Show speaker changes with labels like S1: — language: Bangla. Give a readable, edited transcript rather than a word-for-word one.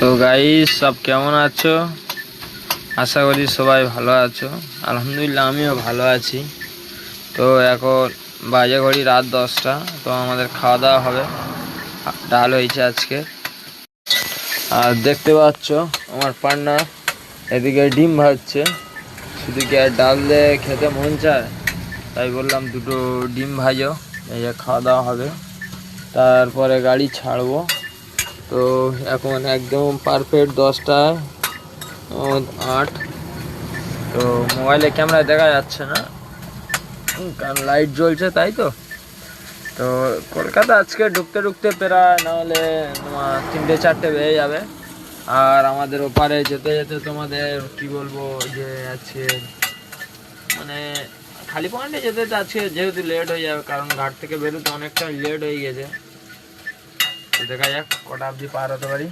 S1: তো গাইস সব কেমন আছো? আশা করি সবাই ভালো আছো। আলহামদুলিল্লাহ আমিও ভালো আছি। তো এখন বাজে ঘড়ি রাত 10টা। তো আমাদের খাওয়া দাওয়া হবে। ডাল হয়েছে আজকে। আর দেখতে পাচ্ছ আমার পান্না এদিকে ডিম ভাজছে। শুধু কি আর ডাল দিয়ে খেতে মন চায়, তাই বললাম দুটো ডিম ভাজো, এই যে খাওয়া দাওয়া হবে। তারপরে গাড়ি ছাড়বো। তো এখন একদম পারফেক্ট 10টা 8। তো মোবাইলে ক্যামেরায় দেখা যাচ্ছে না, কারণ লাইট জ্বলছে, তাই তো। তো কলকাতা আজকে ঢুকতে ঢুকতে প্রায় না হলে তোমার 3টে 4টে বেজে যাবে। আর আমাদের ওপারে যেতে যেতে তোমাদের কি বলবো যে আজকে মানে খালি পয়েন্টে যেতে যেতে আজকে যেহেতু লেট হয়ে যাবে, কারণ ঘাট থেকে বেরোতে অনেকটা লেট হয়ে গেছে। তো দেখা যাক কটা অবধি পার হতে পারি।